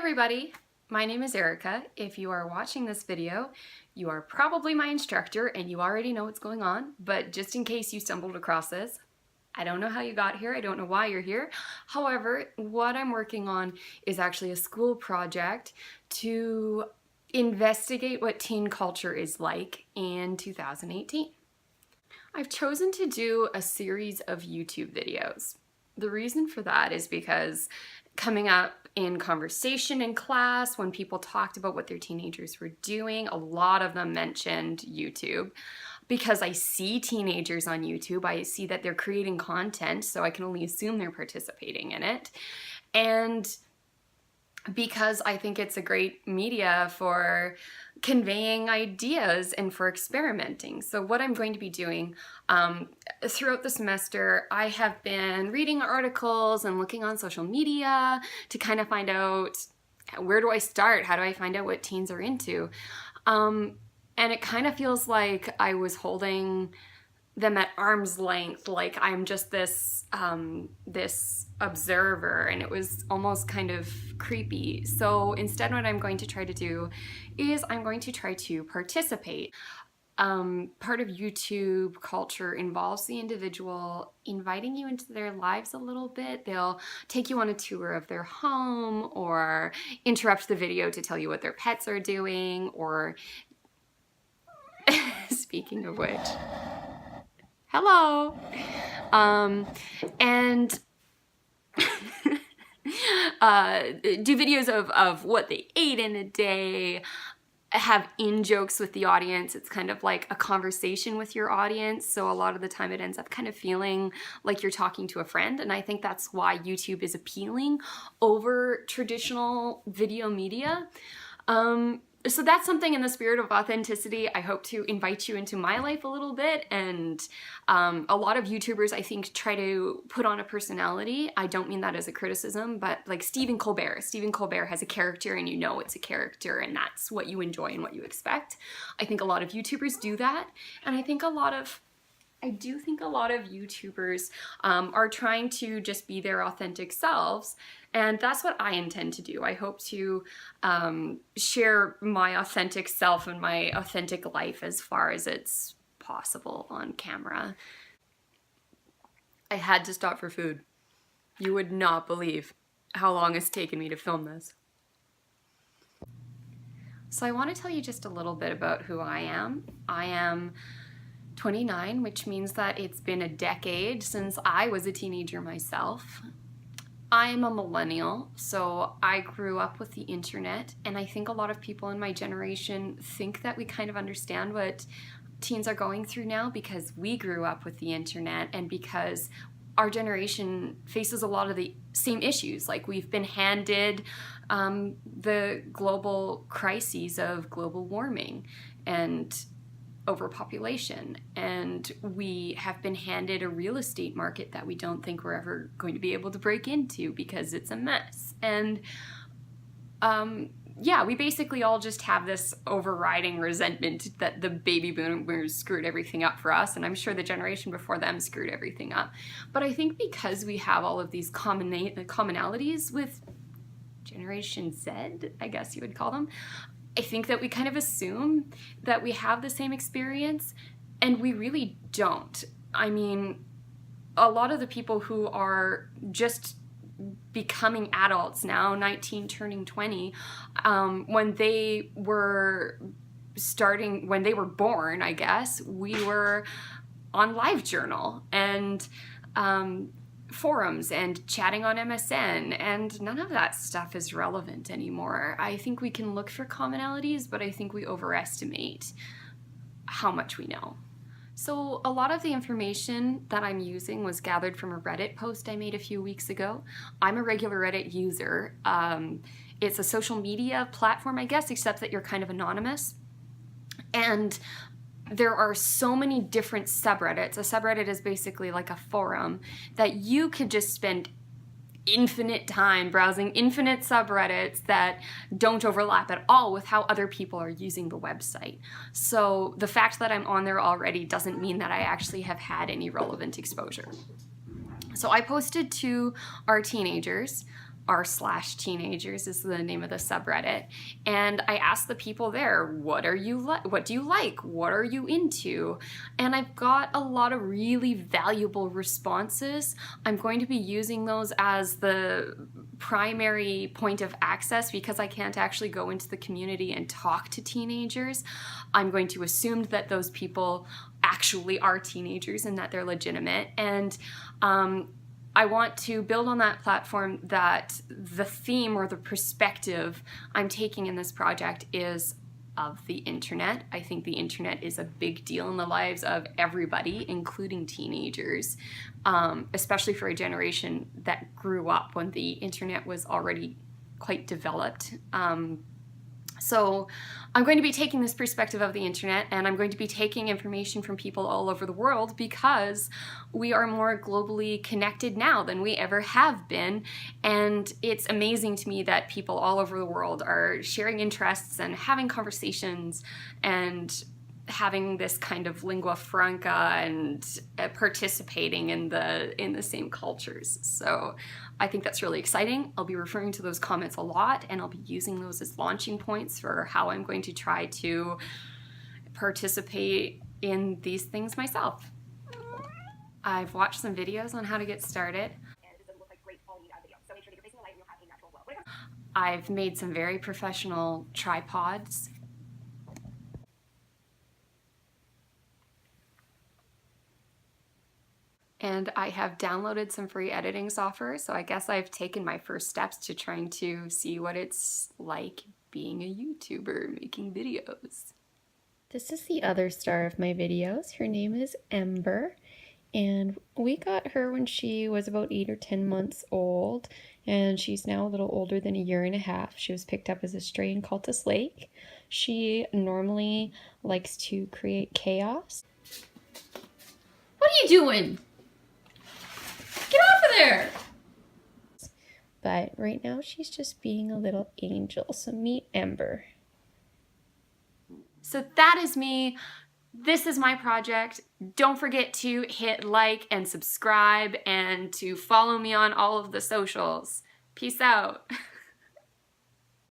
everybody, my name is Erica. If you are watching this video, you are probably my instructor and you already know what's going on, but just in case you stumbled across this, I don't know how you got here, I don't know why you're here. However, what I'm working on is actually a school project to investigate what teen culture is like in 2018. I've chosen to do a series of YouTube videos. The reason for that is because coming up in conversation in class, when people talked about what their teenagers were doing, a lot of them mentioned YouTube. Because I see teenagers on YouTube, I see that they're creating content, so I can only assume they're participating in it. And because I think it's a great media for conveying ideas and for experimenting. So what I'm going to be doing throughout the semester, I have been reading articles and looking on social media to kind of find out, where do I start? How do I find out what teens are into? And it kind of feels like I was holding them at arm's length, like I'm just this this observer, and it was almost kind of creepy. So instead, what I'm going to try to do is I'm going to try to participate. Part of YouTube culture involves the individual inviting you into their lives a little bit. They'll take you on a tour of their home or interrupt the video to tell you what their pets are doing, or speaking of which, hello. And do videos of what they ate in a day, have in-jokes with the audience. It's kind of like a conversation with your audience, so a lot of the time it ends up kind of feeling like you're talking to a friend, and I think that's why YouTube is appealing over traditional video media. So that's something, in the spirit of authenticity, I hope to invite you into my life a little bit. And a lot of YouTubers, I think, try to put on a personality. I don't mean that as a criticism, but like Stephen Colbert. Stephen Colbert has a character, and you know it's a character, and that's what you enjoy and what you expect. I think a lot of YouTubers do that, and I do think a lot of YouTubers are trying to just be their authentic selves, and that's what I intend to do. I hope to share my authentic self and my authentic life as far as it's possible on camera. I had to stop for food. You would not believe how long it's taken me to film this. So I want to tell you just a little bit about who I am. I am 29, which means that it's been a decade since I was a teenager myself. I'm a millennial, so I grew up with the internet, and I think a lot of people in my generation think that we kind of understand what teens are going through now because we grew up with the internet and because our generation faces a lot of the same issues. Like, we've been handed the global crises of global warming and overpopulation, and we have been handed a real estate market that we don't think we're ever going to be able to break into because it's a mess. And yeah, we basically all just have this overriding resentment that the baby boomers screwed everything up for us, and I'm sure the generation before them screwed everything up. But I think because we have all of these commonalities with Generation Z, I guess you would call them, I think that we kind of assume that we have the same experience, and we really don't. I mean, a lot of the people who are just becoming adults now, 19 turning 20, when they were born, I guess, we were on LiveJournal and forums and chatting on MSN, and none of that stuff is relevant anymore. I think we can look for commonalities, but I think we overestimate how much we know. So a lot of the information that I'm using was gathered from a Reddit post I made a few weeks ago. I'm a regular Reddit user. It's a social media platform, I guess, except that you're kind of anonymous. And there are so many different subreddits. A subreddit is basically like a forum that you could just spend infinite time browsing infinite subreddits that don't overlap at all with how other people are using the website. So the fact that I'm on there already doesn't mean that I actually have had any relevant exposure. So I posted to our teenagers r/teenagers is the name of the subreddit, and I asked the people there, what do you like, what are you into? And I've got a lot of really valuable responses. I'm going to be using those as the primary point of access because I can't actually go into the community and talk to teenagers. I'm going to assume that those people actually are teenagers and that they're legitimate, and I want to build on that platform that the theme or the perspective I'm taking in this project is of the internet. I think the internet is a big deal in the lives of everybody, including teenagers, especially for a generation that grew up when the internet was already quite developed. So I'm going to be taking this perspective of the internet, and I'm going to be taking information from people all over the world because we are more globally connected now than we ever have been. And it's amazing to me that people all over the world are sharing interests and having conversations and having this kind of lingua franca and participating in the same cultures. So I think that's really exciting. I'll be referring to those comments a lot, and I'll be using those as launching points for how I'm going to try to participate in these things myself. I've watched some videos on how to get started. I've made some very professional tripods. And I have downloaded some free editing software, so I guess I've taken my first steps to trying to see what it's like being a YouTuber making videos. This is the other star of my videos. Her name is Ember, and we got her when she was about 8 or 10 months old, and she's now a little older than 1.5 years. She was picked up as a stray in Cultus Lake. She normally likes to create chaos. What are you doing? Get off of there! But right now she's just being a little angel, so meet Ember. So that is me. This is my project. Don't forget to hit like and subscribe and to follow me on all of the socials. Peace out.